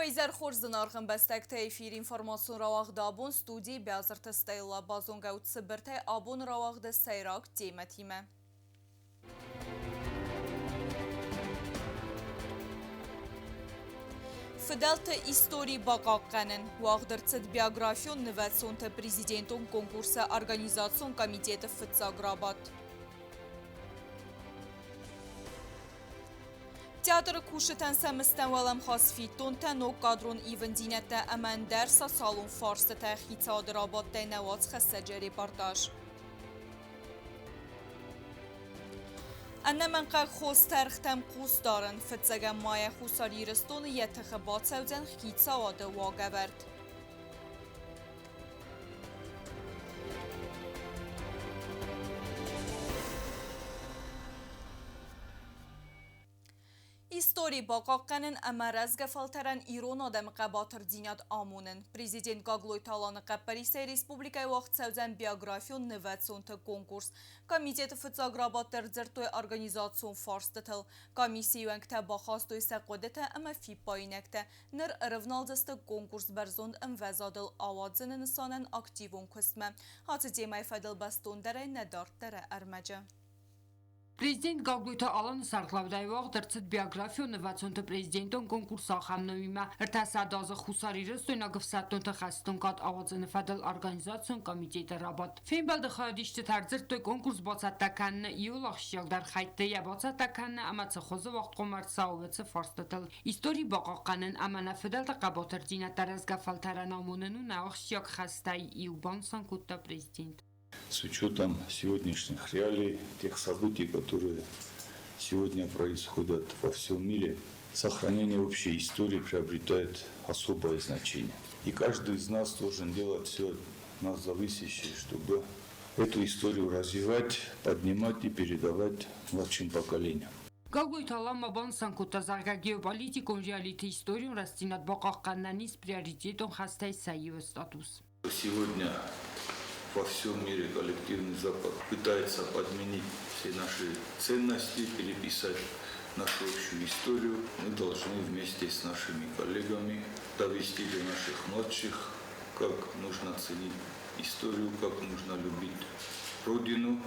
Вейзер Хорзен архамбестек эфир информацион равахдабун студии бязарта стейла базонга уцберте абун равахда сейрак тематиме. Фиделте истории бакакканен, вахдырцет биографион невецонте президентон конкурса организацион комитета Фицаграбат. Театр кушетен семестен велем хасфитон тенок кадрон ивендинете امن درس سالون فارس تحقیق آدرابات دینوات خسته رپورتاج. انمن قد خوست ترختم قوس دارن فتزگم مای خوساری رستون یتخبات سوزن خیت آده واگورد. İstori baqaqqanın əmərəz qəfaltərən İron adam qəbatır dinət amunun. Prezident Qagloy talanı qəpərisə Respublikaya vaxt səvzən biografiyon növətsiyonta konkurs. Komiteti Fıtsaqrabatdır zərtoy organizasyon farstıtıl. Komisiya yöngtə baxastoy səqodətə əmə fipayinəkdə. Nır rıvnaldızdı konkurs bərzond əmvəzadıl avadzının sanən aktivon kısmə. Hatı demay fədil bəstun dərə nədart dərə ərməcə. Президент Гагуйта Алан Сарклавдай вaqtırçıt biografiyon növətsiyonta prezidenton konkursa xamnövimə ırtəsədazı xusari rəstöyna qıfsəttun təxəstun qat avazını fədəl organizasyon komiteti rabat. Fenbəldə xayadişti tərzirtdöy konkurs batsəttəkənini iyolaq şiyagdar xaytdı ya batsəttəkənini əmətsі xozu vaxt qomartsa ovətsi farstıtıl. İstori baqaqqanın əmənə fədəl təqabatır dinətlər əzgəfəl tərənamununu nəvaq şiyag xəstəy iyuban sankutta prezident. С учетом сегодняшних реалий, тех событий, которые сегодня происходят во всем мире, сохранение общей истории приобретает особое значение. И каждый из нас должен делать все от нас зависящее, чтобы эту историю развивать, поднимать и передавать младшим поколениям. Гагуй талама бан санкута зарга геополитикон реалити историон растинат бақаққаннанис приоритетон хастай сайев статус. Сегодня во всем мире коллективный Запад пытается подменить все наши ценности, переписать нашу общую историю. Мы должны вместе с нашими коллегами довести до наших младших, как нужно ценить историю, как нужно любить Родину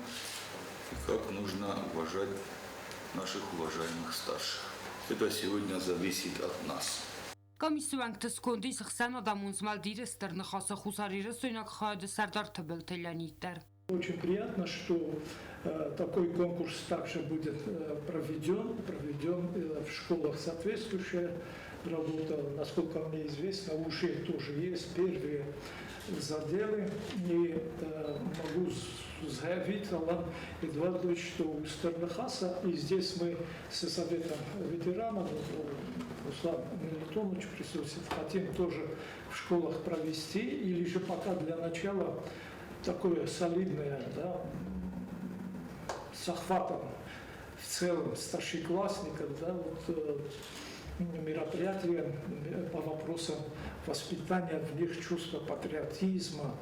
и как нужно уважать наших уважаемых старших. Это сегодня зависит от нас. Комиссионг тесконди схсан адамунз малдирестер нахаса хусари ресойнак хаад сардар табелтелянитер. Очень приятно, что такой конкурс также будет проведен в школах соответствующая работа. Насколько мне известно, уже тоже есть первые заделы. И могу заявить, Алан Эдуардович, что у Стернахаса, и здесь мы со Советом ветеранов, Руслан Мелитонович присутствует, хотим тоже в школах провести, или же пока для начала такое солидное, да, с охватом в целом старшеклассников, да, вот, мероприятия по вопросам воспитания в них чувства патриотизма,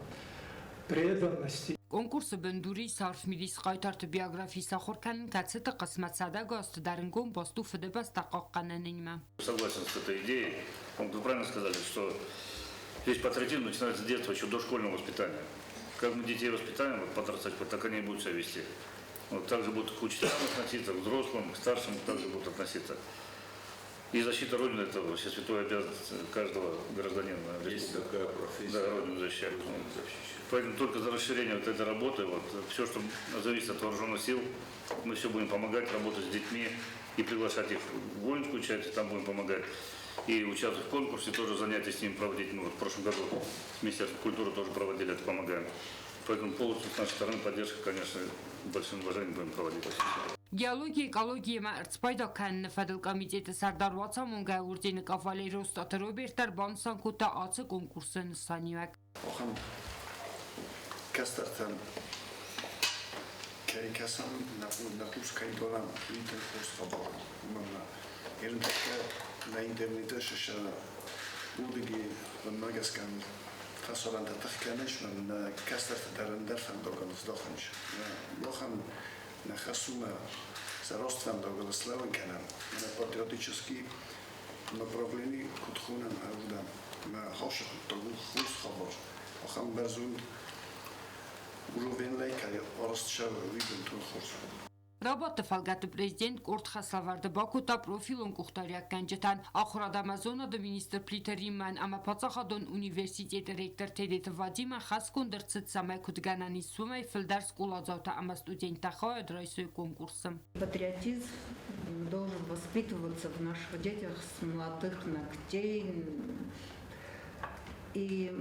преданности. Конкурсы бендури сарфмирис қайтарты биографии сахорканын кацеты қысмат садаго астыдарынгон басту федебас тақаққанынынма. Согласен с этой идеей. Вы правильно сказали, что здесь патриотизм начинается с детства, еще дошкольного воспитания. Как мы детей воспитаем, вот, подрастать, так они и будут себя вести. Вот, также будут к учителям относиться, к взрослым, к старшим также будут относиться. И защита Родины – это вообще святая обязанность каждого гражданина. Есть такая профессия. Да, Родину защищать. Поэтому только за расширение вот этой работы, вот, все, что зависит от вооруженных сил, мы все будем помогать, работать с детьми и приглашать их в воинскую часть, там будем помогать. И участвовать в конкурсе, тоже занятия с ними проводить. Мы вот в прошлом году с Министерством культуры тоже проводили, это помогаем. Поэтому полностью с нашей стороны поддержка, конечно, большим уважением будем проводить. Геология, экология, мэрцпайда кэнны фэдэл комитеты сардар ватсамон гаурдины кафалей ростаты Робертер Бансан кута ацы конкурсын санюак. Охан кастартан кай касам на пускай долам интер постфабал. Ернтака на интернете шашана удиги ванмагаскан фасолан татахканеш на кастарт дарандар фандоган сдоханш. Лохан на хасума за родствен долгословен канал. На патриотический направлений кутхунан авдам ма хошах тогу хус хабар ахам барзун уровень лайкай оростшав виден тун хорс Работа фалгаты президент Куртхаславарды Бакута профилон кухтаряк канжетан Ахурадамазона да министр Плитериман ама Пацахадон университет ректор Тедет Вадима Хаскундерцит самай кудганани сумай филдарс кулазаута ама студента хоя драйсуй конкурсом. Патриотизм должен воспитываться в наших детях с молодых ногтей. И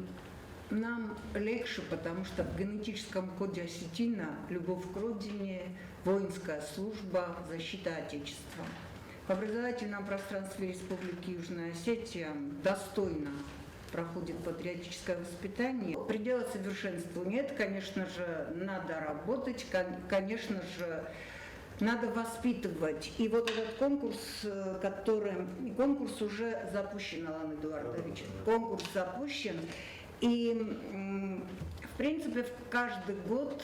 нам легче, потому что в генетическом коде осетина любовь к родине, воинская служба, защита Отечества. В образовательном пространстве Республики Южная Осетия достойно проходит патриотическое воспитание. Предела совершенству нет, конечно же, надо работать, конечно же, надо воспитывать. И вот этот конкурс, конкурс уже запущен, Алан Эдуардович, конкурс запущен. И, в принципе, каждый год,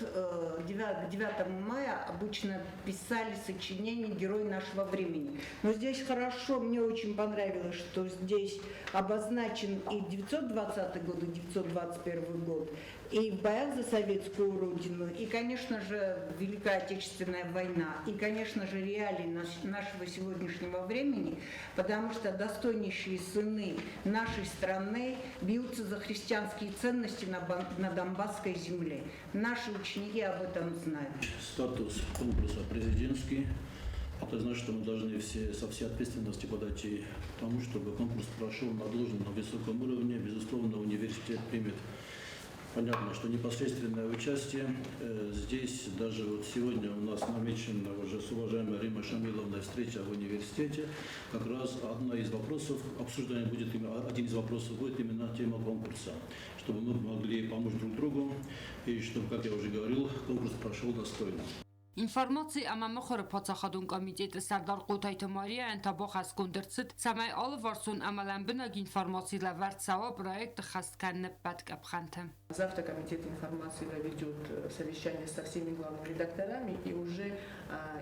9 мая, обычно писали сочинения «Герой нашего времени». Но здесь хорошо, мне очень понравилось, что здесь обозначен и 920 год, и 921 год, и в боях за советскую родину, и, конечно же, Великая Отечественная война, и, конечно же, реалии нашего сегодняшнего времени, потому что достойнейшие сыны нашей страны бьются за христианские ценности на Донбасской земле. Наши ученики об этом знают. Статус конкурса президентский. Это значит, что мы должны все со всей ответственностью подойти к тому, чтобы конкурс прошел на должном, на высоком уровне. Безусловно, университет примет. Понятно, что непосредственное участие здесь, даже вот сегодня у нас намечена уже с уважаемой Римой Шамиловной встреча в университете. Как раз одна из вопросов, обсуждение будет, один из вопросов будет именно тема конкурса, чтобы мы могли помочь друг другу и чтобы, как я уже говорил, конкурс прошел достойно. Информации о мамахор Пацахадун комитете Сардар Кутайта Мария Энтабох Хаскундерцит самай Оливарсун Амаламбинаг информации Лаварцава проект Хасканне Паткапханте. Завтра комитет информации проведет совещание со всеми главными редакторами и уже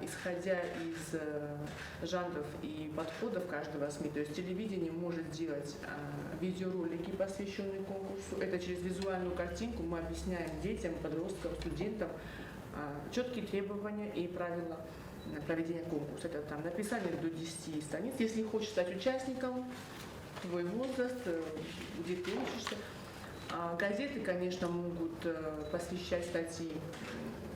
исходя из жанров и подходов каждого СМИ, то есть телевидение может сделать видеоролики, посвященные конкурсу. Это через визуальную картинку мы объясняем детям, подросткам, студентам четкие требования и правила проведения конкурса. Это там написание до 10 страниц. Если хочешь стать участником, твой возраст, где ты учишься. Газеты, конечно, могут посвящать статьи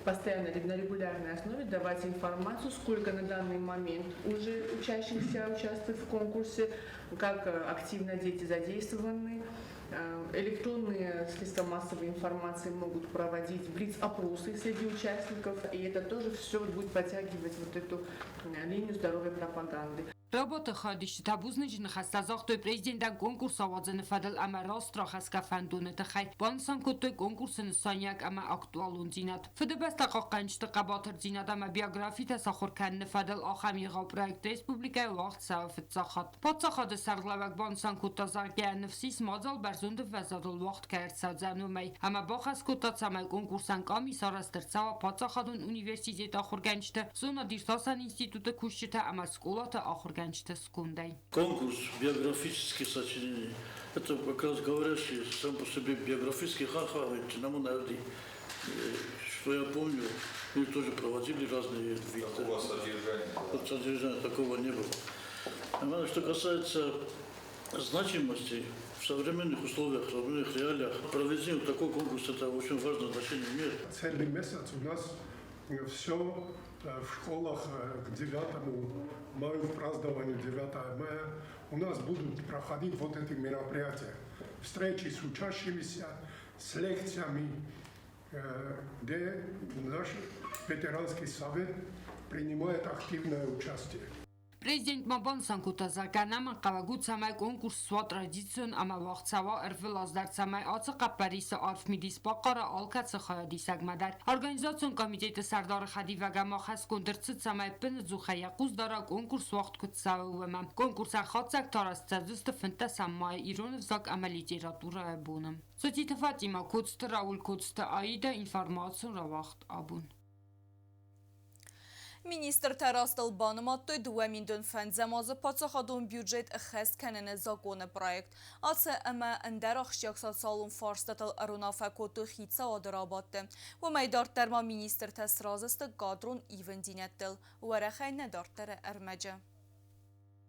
постоянно на регулярной основе, давать информацию, сколько на данный момент уже учащихся участвует в конкурсе, как активно дети задействованы. Электронные средства массовой информации могут проводить блиц-опросы среди участников, и это тоже все будет подтягивать вот эту линию здоровой пропаганды. Работа ходишь табузнич на хастазах той президента конкурс авазен фадал ама растрах аскафандуне тахай бансан кутой конкурсын саняк ама актуалун динат фдбаста қаққанчты қабатыр динат ама биографи тасахур канны фадал ахамиға проект республика вақт сауфит сахат подсахады сарлавак бансан кутазар гәнфсис мазал барзунды вазадыл вақт кәрт садзанумай ама бахас кутат самай конкурсан комиссарастыр сава подсахадун университет ахурганчты зона диртасан институты кушчита ама сколата ахурганчты. Конкурс биографических сочинений. Это как раз говорящий сам по себе биографический что я помню, мы тоже проводили разные виды. Такого содержания такого не было. Что касается значимости в современных условиях, в современных реалиях, проведение такого конкурса, это очень важное значение имеет. Целый месяц у нас все в школах к 9 мая, в празднованию 9 мая, у нас будут проходить вот эти мероприятия. Встречи с учащимися, с лекциями, где наш ветеранский совет принимает активное участие. Президент Мабан Санкутазаканама Кавагут самай конкурс сва традицион ама вахтсава эрфилаздар самай ацыка Париса арфмидис бақара алкацы хаяди сагмадар. Организацион комитеті Сардар Хадивагама Хаскундерцит самай пын зухая қуздара конкурс вақт кутсавывама. Конкурса хатсак тарасцадысты фынта самай иронывзак ама литература абуным. Сотиты Фатима Куцты Рауль Куцты Аида информацион равахт абун. Министр Тарастыл баныматты дуаминдун фән замазы патсахадун бюджет әхәс кәнені законы проект. Асы әмә әндәр ақшияқсат салун фарстатыл арунафа коту хитса адырабатты. Вәмәйдар тәрма министр тәсразысты гадрун ивен динеттіл. Вәрәхәйне дартары әрмәджі.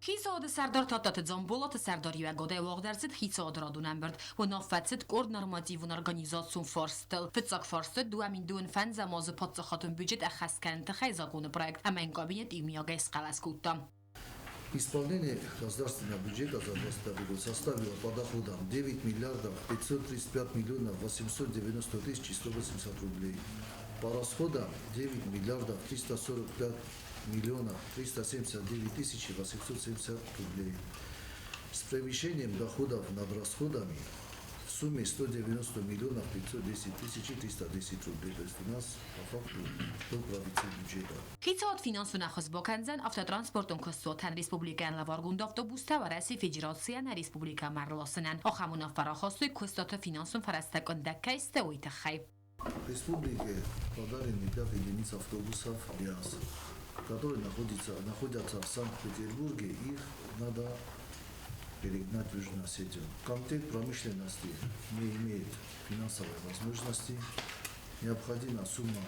Хисаады сәрдар тататы замболаты сәрдар юәгодай вағдарсыд хисаады радунан бірд. Вона фәтсід кор нормативун организацион фарстыл. Фитсак фарстыд дуамин дуын фән замазы патсахатун бюджет әхәс кәнті хай законы проект. Әмәйн кабинет имияға исқалас кутта. Исполнение государственного бюджета за 2020 год составило по доходам 9 миллиардов 535 миллионов 890 тысяч 180 рублей. По расходам 9 миллиардов 345 миллионов 379 тысяч 870 рублей. С превышением доходов над расходами в сумме 190 миллионов 510 тысяч 310 рублей. То есть у нас по факту до правительства бюджета. Хитсад финансу нахыз баканзан автотранспортун кыстуатан республикан лаваргунд автобуста ва раси федерацияна республика марлосынан. Ахамуна фарахосты кыстуата финансун фарастакон даккайсте уйтахай. Республике подарены 5 единиц автобусов РИАС, которые находятся в Санкт-Петербурге. Их надо перегнать в Южную Осетию. Комитет промышленности не имеет финансовой возможности. Необходима сумма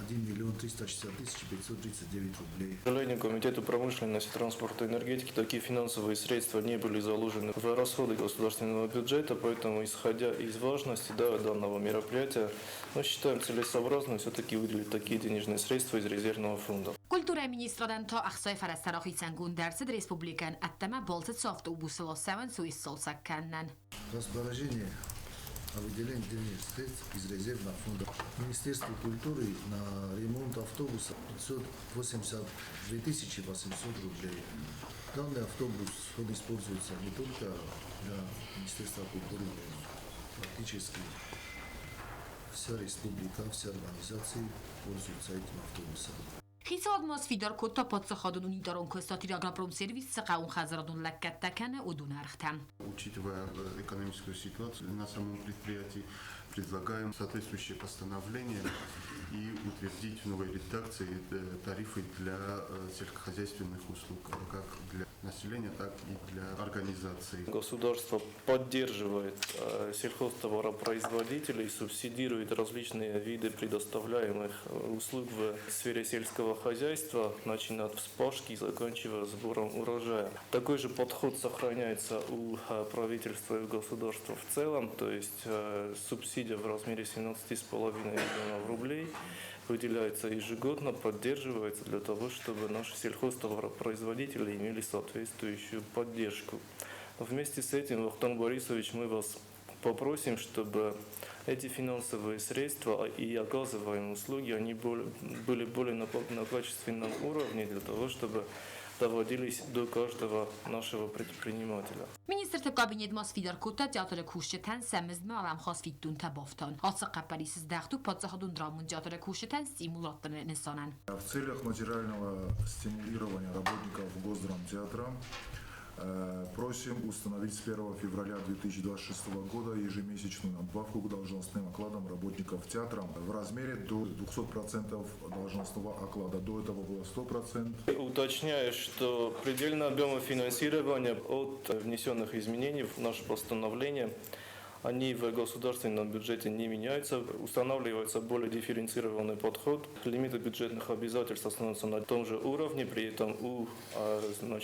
1 миллион 360 тысяч 539 рублей. К сожалению, Комитету промышленности, транспорта и энергетики такие финансовые средства не были заложены в расходы государственного бюджета, поэтому, исходя из важности данного мероприятия, мы считаем целесообразным все-таки выделить такие денежные средства из резервного фонда. Культура министрадан та ахсай фарастарахи сангундерсид республикан аттама болтыц автобусыло саван суиссолсак каннан. Распоряжение о выделении денежных средств из резервного фонда. Министерство культуры на ремонт автобуса 582 800 рублей. Данный автобус он используется не только для Министерства культуры, но практически вся республика, все организации пользуются этим автобусом. Хисад мاسفیدار کتا پادسخادون унитарон кыстати раграпром сервис сақаун хазарадун лаккаттаканы удунархтан. Учитывая экономическую ситуацию, на самом предприятии предлагаем соответствующее постановление и утвердить в новой редакции тарифы для сельскохозяйственных услуг, как для населения, так и для организаций. Государство поддерживает сельхозтоваропроизводителей, субсидирует различные виды предоставляемых услуг в сфере сельского хозяйства, начиная от вспашки и заканчивая сбором урожая. Такой же подход сохраняется у правительства и государства в целом, то есть субсидия в размере 17,5 миллионов рублей выделяется ежегодно, поддерживается для того, чтобы наши сельхозтоваропроизводители имели соответствующую поддержку. Вместе с этим, Вахтанг Борисович, мы вас попросим, чтобы эти финансовые средства и оказываемые услуги они были более на качественном уровне для того, чтобы доводились до каждого нашего предпринимателя. Министр кабинет масфидар кута театр кушетан семizme alam khas fitun tabaftan. Atsa qaparisiz daqtu patsahadun dramун театр кушетан стимулаттаны несанан. В целях материального стимулирования работников Госдрамтеатра просим установить с 1 февраля 2026 года ежемесячную надбавку к должностным окладам работников театра в размере до 200% должностного оклада. До этого было 100%. Уточняю, что предельный объем финансирования от внесенных изменений в наше постановление они в государственном бюджете не меняются, устанавливается более дифференцированный подход. Лимиты бюджетных обязательств останутся на том же уровне, при этом у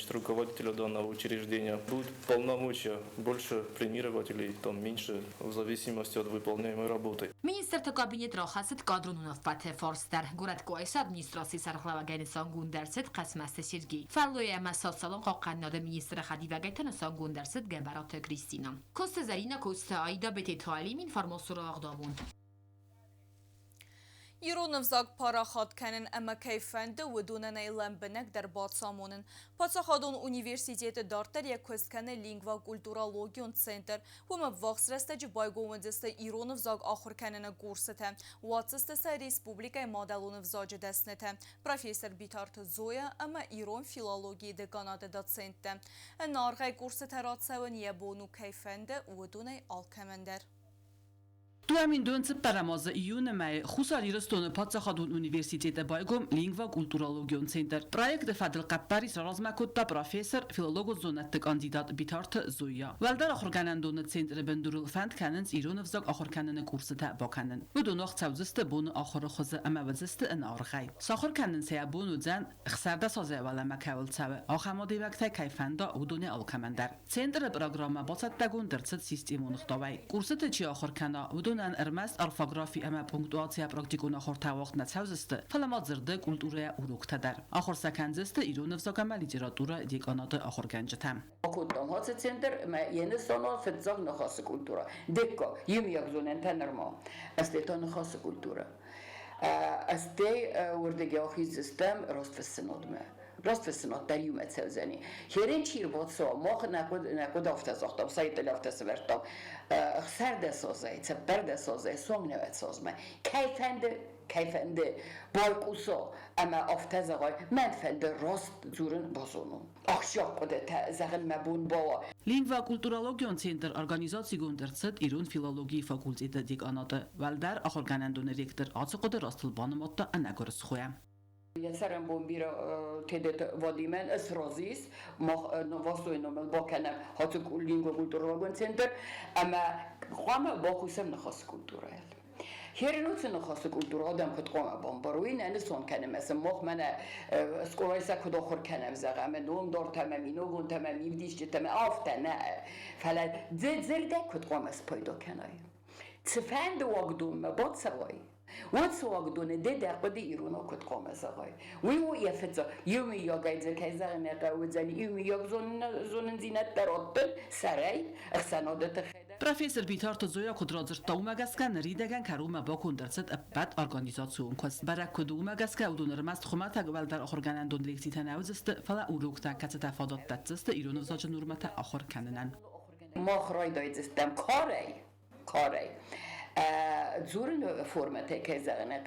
руководителя данного учреждения будут полномочия больше премировать или меньше в зависимости от выполняемой работы. Министр кабинет рахасит кадрунунов пате форстер. Гурат коайс администрации сархлавагани сангундерсит қасмасты Сергей. Фаллоя масал салон қаққаннады министр хадивагайтан сангундерсит гебарат Кристина. Коста Зарина Коста Айда бететалим информасурaq davund. Ироновзак парахат кәнін әмі кайфәнді өдунен әйлән бінек дәр батсамонын. Патсахадун университеті дартар я көскәні лингва культурологион центр. Өмі вақсырасты байгомындысты Ироновзак ахыр кәніні көрсіті. Уатсыстысы республикай мадалуновзаджы дәснеті. Профессор Битарты Зоя әмі Ирон филологии деканаты доцентті. Нарғай көрсіті ратсауын ебону кайфәнді өдунай алкәмендер. Duamin dönse paramazza iunamai khusari rastone patsakhadun universitete baygom lingva kulturologion center. Projekt Fadil Qappari razmakutta professor filolog zonat kandidat bitart Zoya. Valdar akhorganandon center bendurul fand kanens ironevzak akhorkanen kursata bakanen. Udun waqt zawziste bun akhor khoza ama waziste an arghay. Sakhor kanen sayabun udzan khsarda saze wala makawil tsawe. Akhamodi vakta kayfanda udune alkamandar. Center programa basatdagun dertsat sistemun xtaway. Kursata chi akhorkana an ermest orfografi ama punktuatsiya praktikuna xortawaqt natsavziste. Falamadzirde kulturaya uruktader. Akhorsakanziste ironevzakama literatura dekanatı akhorganjatam. Okudum hoca center ma yeni sonu fedzak nakhası kultura. Dekko yim yakzunen tanırma. Asteton nakhası kultura. Astey vurdegi ahi sistem rostfessenodme. Rostfessenod der yumet sevzeni. Herin çirbotso moh nakod aftazaqtam sayt aftazvertam. Xerde sozay, tseperde sozay, somnevet sozme. Keyfende balkuso ama aftazaqay menfende rost zurun bozonu. Akşak qode zagil mabun bava. Lingva kulturologion center organizatsigon dertsat irun filologi fakultete dekanatı Valdar akhorganandon rektor atsqode rastlbanimotta anagors khoya. Yeserem bombira tedet vadimen esrazis vasoinomel bakenem hatuk lingva kulturologion center ama qama bakusem nakhas kulturel. Herinutsun nakhas kultura adam qotqama bombaruin ani son kana mesela moxmana skolaysa kodokhor kana zagame nom dor tamami nogun tamami vdish tamam aftana fala zerde qotqama spaydo kanay. Tsfand wagdum bot saway. What's wrong with the dead? But the Iruna could come as a guy. We will if it's a Yumi Yoga, the Kaiser and with an Yumi Yogzon Tarotten, Sarai, a son of the Professor Bitart Zoya Kudrozer Taumagaskan, Ridegan Karuma Bokunderset, a bad organization, quest Barakudumagasca, Udunarmast Homata Gvalda Organandon Lexitan Ausest, Fala Urukta, Katata Fodot, that's the Irun of Zojan Urmata, Ahor Cananan. Mochroid system, Kore. Zurun formate kayzagane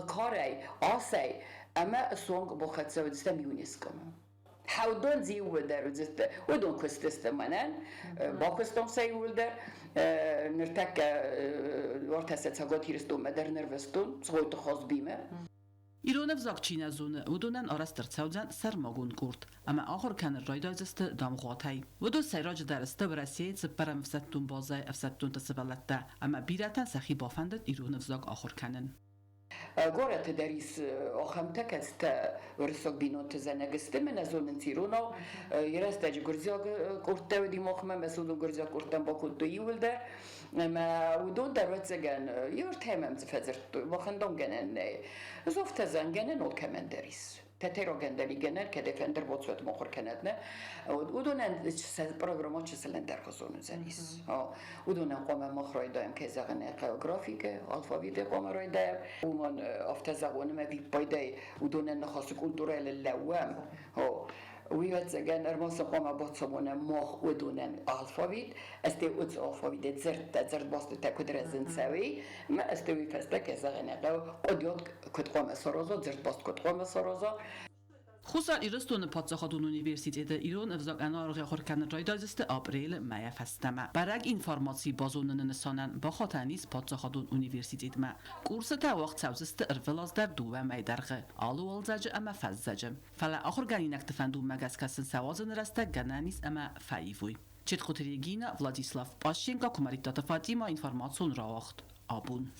kare asay ama song bokhatsa sistem UNESCO. How don't see there just we don't cost system manan bakistan say there nirtak ortaset sagot hirstum der nervestun zoit khos bime Ironevzak Çinazunu udunan araştırtsavdan sarmagun kurt ama ahir kan raydaziste damğatay. Udu sayraj derste Brasiye sıparam fsattun bazay fsattun tasbalatta ama biratan sahi bafandet Ironevzak ahir kanen. Gore tedris oxamta kasta versok binot zanagiste men azon tiruno yerastaj gurzak kurta di moxma mesud gurzak kurtan bakut yulda ما ودون دروت زجان يرتهم زفزرت وخندون جنن زفت زن جنن وكمان دريس تتيرو جندلي جنن كده فندر بوتسوت مخر كندنا ودون برنامج سلندر خصون زنيس ودون قوم مخرج دايم كزغن جغرافيك الفابيت قوم راي دايم ومن افتزغون ما في بايداي ودون نخاص كولتورال اللوام ويات زجان أرمس قوم بوتسمونا مخ ودونن الفابيت استي أوتس الفابيت زرت باست تكدر زنسوي ما استوي فستا كزغن قديات كد قوم سرازا زرت باست كد قوم سرازا خصوصا ایرستون پادشاهان universitete ایران افزاق انارغ خورکن رایدازست آبریل مای فستما برگ اینفارماسی بازونن نسانن با خاطنیس پادشاهان universitet ما کورس تا وقت سوزست ارفلاز در دو مای درغه آلو الزج اما فزجم فلا آخر گنینک تفندو مگس کسن سوازن رسته گنانیس اما فایفوی چت خطریگینا ولادیسلاف پاشینکا کماریتا فاطیما اینفارماسیون راوخت آبون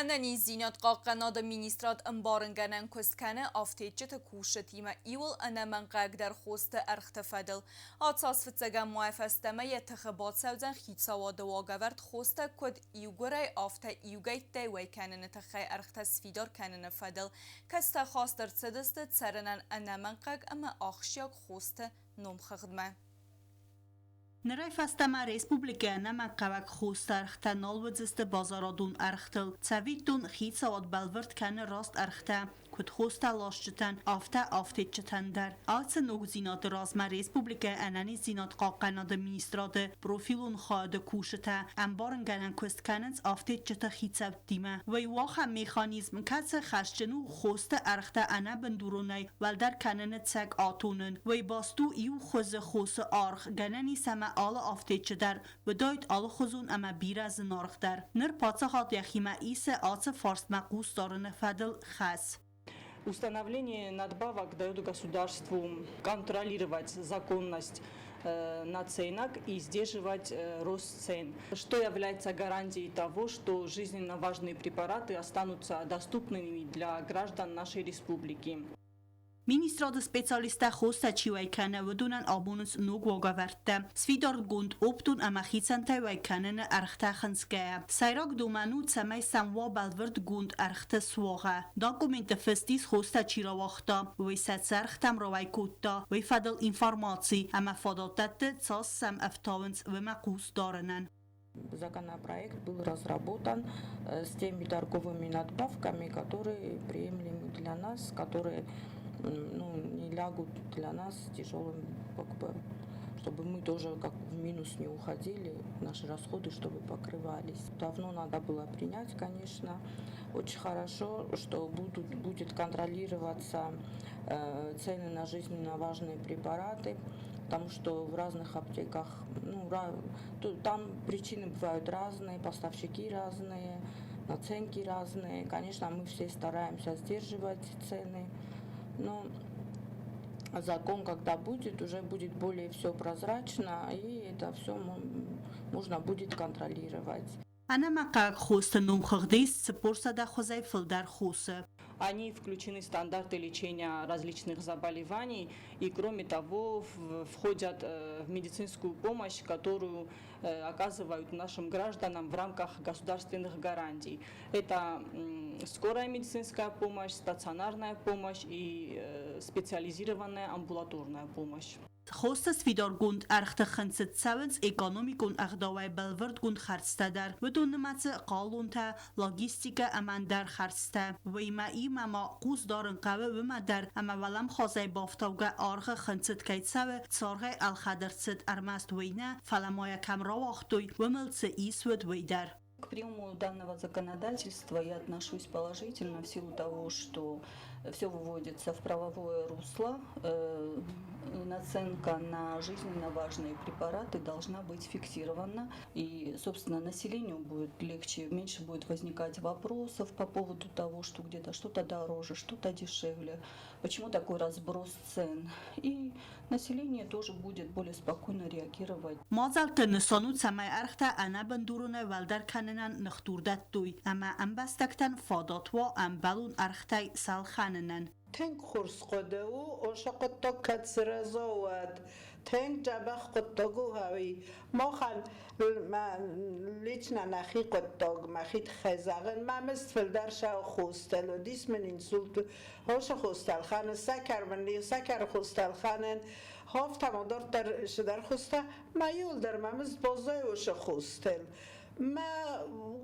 Anani zinat qaqanada ministrat imbaranganan kustkane aftetchet kushetima iwil anaman qagdar khoste arxtafadil atsas fitsagan muafastama yetxabat sawzan khitsawada wagavart khoste kod iuguray afta iugayte waykanen taxay arxtasfidar kanen fadil kasta khastar tsadist tsaranan anaman qag ama akhshyak khoste nom khadma Նրայ ֆաստամա ռեսպուբլիկայանը մակավակ խոստարխտա նոլվձստը բազարադուն արխտլ, ծավիտուն խիցավատ բալվրտ կանը ռաստ արխտա, kut hosta lashtatan aftet çetender. Alsa nog zinat razma Respublika anani zinat qaqanad ministrade profilun khade kushta ambarn ganan kustkanens aftet çeta xitsab dima. Ve waxa mexanizm katse khashjenu khosta arxta ana bendurunay valdar kanen tsag atunun ve bastu iu khoze khose arx ganani sama ala aftet çeder bedayt ala khozun ama biraz narxdar. Ner patsahat yaxima ise atsa фарс макус дорын фадл хас. Установление надбавок дает государству контролировать законность наценок и сдерживать рост цен, что является гарантией того, что жизненно важные препараты останутся доступными для граждан нашей республики. Ministrade specialista hosta chiwaikana wadunan abonus nogwaga verte. Svidar gund optun ama khitsante waikanen arkhta khanske. Sayrag domanu tsamay samwa balverd gund arkhta swaga. Dokumente festis hosta chirawachta. Wisat sarkhtam rawaykutta. Wifadal informacji ama fadatat tsas sam aftawens вмакус даранан. Законопроект был разработан с теми торговыми надбавками, которые приемлемы для нас, которые не лягут для нас тяжелым, чтобы мы тоже как в минус не уходили, наши расходы, чтобы покрывались. Давно надо было принять, конечно. Очень хорошо, что будет контролироваться цены на жизненно важные препараты, потому что в разных аптеках, там причины бывают разные, поставщики разные, наценки разные. Конечно, мы все стараемся сдерживать цены. Но закон, когда будет, уже будет более все прозрачно, и это все можно будет контролировать. Они включены в стандарты лечения различных заболеваний и, кроме того, входят в медицинскую помощь, которую оказывают нашим гражданам в рамках государственных гарантий. Это скорая медицинская помощь, стационарная помощь и специализированная амбулаторная помощь. Хостас видар гунд архта ханцет савенс экономикун ахдавай балвард гунд харста дар ودون مت قالون تا لوجستیک امان در خرسته ویما ای مما قوز دارن قوه وما در اما ولم خازای بافتوگه آرخ خنцет کیت سوه صارغه الخدرцет армаст война фаламоя камра вахтой вымылцы исвет вейдар. К приему данного законодательства я отношусь положительно в силу того, что все выводится в правовое русло. Наценка на жизненно важные препараты должна быть фиксирована. И, собственно, населению будет легче, меньше будет возникать вопросов по поводу того, что где-то что-то дороже, что-то дешевле. Почему такой разброс цен? И население тоже будет более спокойно реагировать. تنگ خورس قده و عشق تا کسر زود تنگ جبخ قطگو هوی ما خل لیچنا نخی قطگ مخیت خزاغن ما مستفل در شو خوستل و دیس من انسولت هاش خوستل خانه سکر من لی سکر خوستل خانه هاف تمادار در شدر خوسته ما یول در ما مست بازای وش خوستل ما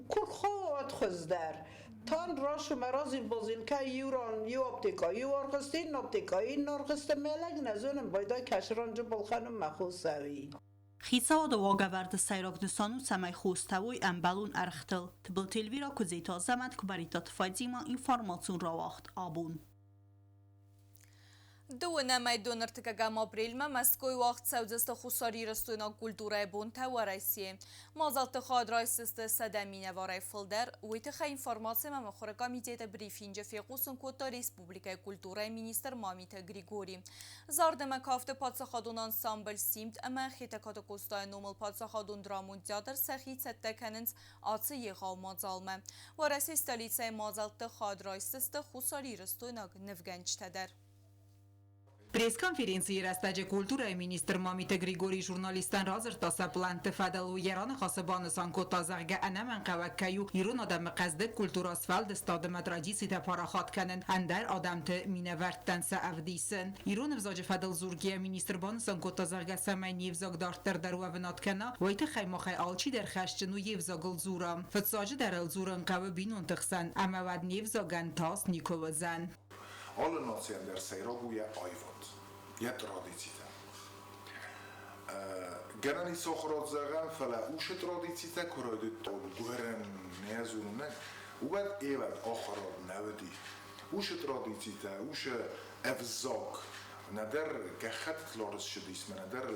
کل خواد خوزدر تان راش و مرازی بازیل که یوران یو اپتیکا یو ارخستی این اپتیکا این ارخسته ملک نزونم بایدای کشران جبال خانم مخوصوی خیسا و واگورد سیراک دستانو سمی خوستوی امبالون ارختل تبل تلویرا کزیتا زمد که بریتات فایزیما اینفارماتون را وقت آبون Дуна майдонар тикагам апрельма Москвой вақт саудзаста хусари растойна культурай бунта ва Россия. Мазалты хад райсысты садамина варай фылдар. Уйтыха информация мама хора комитета брифинджа фекусын кота республикай культурай министр Мамита Григорий. Зардама кафты падсахадун ансамбль симт ама хитаката костай номал падсахадун драмун театр сахи цаттаканынс ацы егау мазалма. Ва Россия столицай мазалты хад райсысты хусари растойна невганчтадар. Пресс-конференции растаджи культура министр Мамита Григорий журналистан разыр таса планты фадалу яраны хасабаны санко тазарга анаман каваккаю ирун адам қазды культура сфалды стадыма традиции парахат канын андер адамты минаварттан саавдисен. Ирун взаджи фадал зургия министр баны санко тазарга самай невзаг дартар дару авнат кана вайты хаймахай алчи در خشتنو یفزاگل زورم فتساجه در الزورن قوه بینون تخسن اما ود نیفزاگن تاس نیکو وزن Alle națiuni der sejrogu je ajvat. Je tradicita. Genani soxrot zagam fele uše tradicita, korojdu to gueren neazurunek, uvad évad akharad nevedi. Uše tradicita, uše evzak, nader gechet tlaris šedis, nader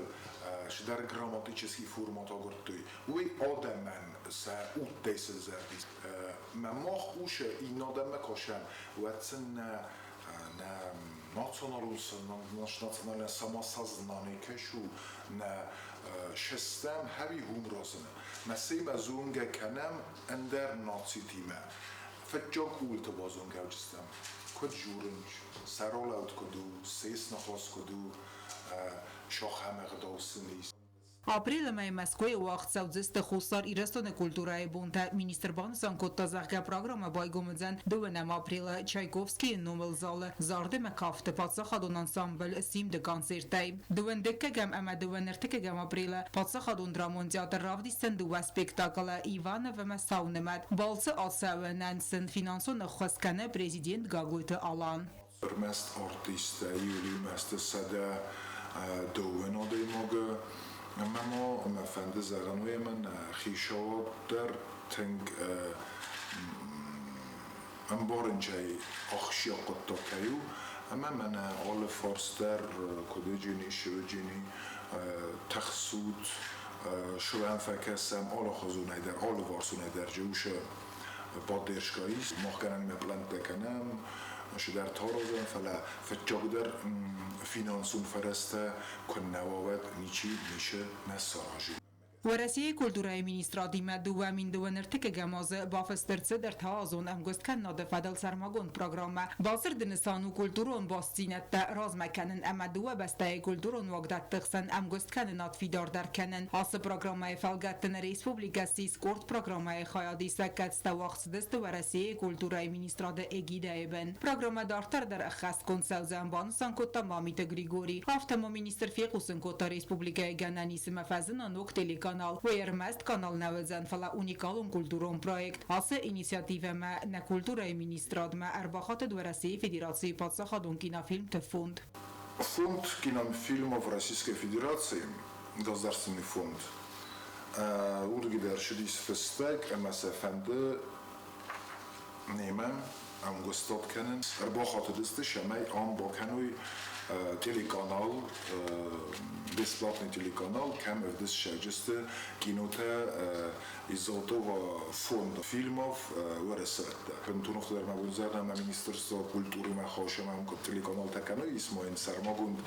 šedar gramatičeski format agortuj. Uj ademen se utdejse zerdis. Memach uše i nademe kašem, uvad sen na nacionalne samosaznanie keshu na šestem heavy humrozne. Mesima zunge kenem ender nacitime. Fetjog ult bazunge uçstem. Kod jurunç, sarolaut kodu, ses nafas kodu, şahamer dawsinis. Ապրիլը մայ Մոսկվայի ուախցավձեստը խուսար իրաստոնը կուլտուրայի բունտը Մինիստր բանսան կոտազաղգա պրոգրամը բայգոմըձան դուվենեմ ապրիլը Չայկովսկի նումել զալը զարդեմը կավտը պատսախադուն անսամբլ սիմդը կոնցերտայ դուվեն դեկկեգամ ամա դուվեն երթեկեգամ ապրիլը պատսախադուն դրամոն թեատր ռավդիստեն դուվա սպեկտակլը Իվանովը մսաունեմատ բալցը ասավը նանսն ֆինանսոնը խոսկանը պրեզիդենտ Գագույթը Ալան Mest artiste Juli mest sede duen och det många men man fände zaranwe men خیشادر tänk amborinjay akhshiyaqat takayu ama man alla forster kodejini shujini takhsud شوان فکسم alla khazunay der alla varsunay der jewshe baddershkayis mokhkanan me plant kanam مش در تارازن فلا فجاق در فینانسون فرسته کنه واد نیچی میشه مساجی ورسیه کلتورای مینیسترادی مدو من دو نرتک گماز بافسترڅ در تازون امگوست کن ناد فدل سرماگون پروگرام باسر دنسانو کلتورون باستینت راز مکنن امدو بسته کلتورون وقت تخسن امگوست کن ناد فیدار در کنن آس پروگرام فلگتن ریسپوبلیکا سیسکورت پروگرام خیادی سکت استواخت دست ورسیه کلتورای مینیستراد اگیده بن پروگرام دارتر در اخست کنسل زنبان سانکوتا مامیت گریگوری هفتم مینیستر فیقوسن کوتا ریسپوبلیکا گنانیس مفزن نوک канал Вейермест канал навезен фала уникалун культурон проект асе инициатива ма на культура и министрад ма арбахат дворасии Федерации подсахадун кинофильм фонд. Фонд кинофильмов Российской Федерации, государственный фонд, ургидер шедис фестек МСФНД немен амгостот кенен арбахат десте шамай ам бакануй телеканал, бесплатный телеканал, камер дес шаджесте кинота из этого фонда фильмов ورسالته. Пентунов در مبوزارنا ما Министерство культуры ما خوشه ما هم телеканал تکنوی اسمه سرماگوند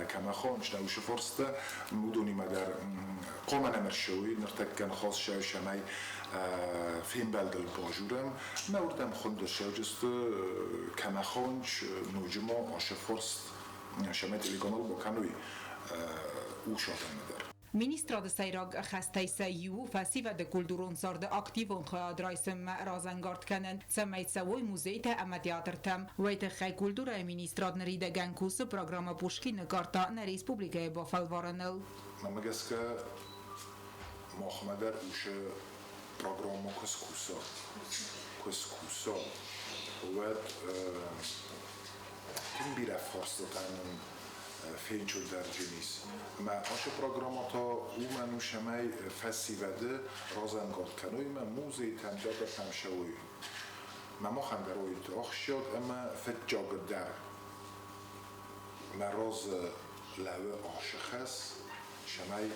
کم خانش نوش فرسته مدونی ما در قوم نمرشوی نرتکن خاص شوش مای فیلم بلدل باجورم ما وردم خوند شاجست کم خانش نوجما آش فرست شما تلگانال با کنوی او شادن در Ministrad Sairag خستایسه یو فسیو د کلتورون سارد اکتیون خیاد رایسم رازنگارد کنن سمیت سوی موزیت اما تیاتر تم ویت خی کلتورای ministrad نریده گنکوس پروگرام پوشکی نکارتا نریسپوبلیکای با فلوارنل نمگس که محمد اوشه پروگرامو کسکوسا و تیم بیره فرستادن فینچو در جنیس ما آش پروگراماتا او منو شمای فسیوده رازنگارد کنوی من موزی تنجاد تمشوی ما خندروی تاخ شد اما فتجاگ در مراز لوه آشخص شمای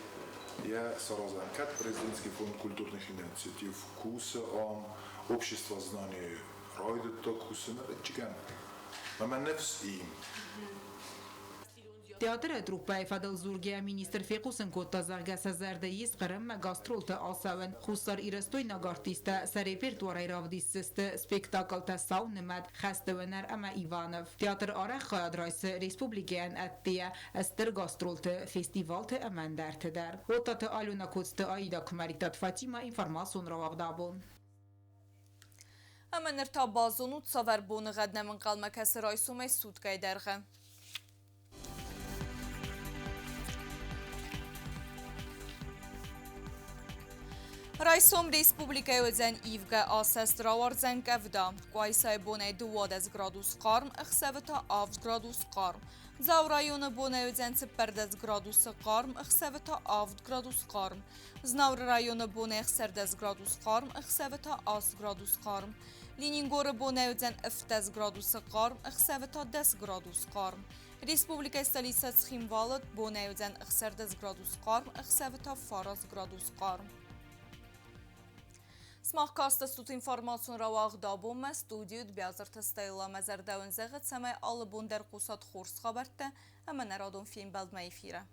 я Саразанкат, президентский фонд культурных инициатив КУСа, общество знаний Ройдет КУСа, Чиган. Мама нефс им. Театр труппай Фадел Зургия министр фекусен кота заргаса зардеис qırım gastrolta asavın xusar irstoy nagартиста sa repertuaray ravdissiste spektakelta saunimad xastevener ama Ivanov teatr ara xadrais respublikan attiya ester gastrolta festivalta amandarta dar otata aluna kotsta ayda kmaritat Fatima information ravagdabon اما نرتا بازونوت ساور بون غد نمن قلمه کسی رایسومه سود گای درغه Raisom Respublika özən ivgə asəst ravardzən qəvda. Qoysay bonay 2 gradus qarm, ıxsəvita 6 gradus qarm. Zav rayonu bonay özən 4 gradus qarm, ıxsəvita 6 gradus qarm. Znavr rayonu bonay 4 gradus qarm, ıxsəvita 6 gradus qarm. Leningorı bonay özən 7 gradus qarm, ıxsəvita 10 gradus qarm. Respublika stolica Țhimvalı bonay özən 4 gradus qarm, ıxsəvita 4 gradus qarm. Smahkasta stut informacion rawaq dabome studiu dbiazırtı stayla məzərdəvən zəğət səməy alı bundər qusat xors xabartdə, əmən əradon film bəldmə efirə.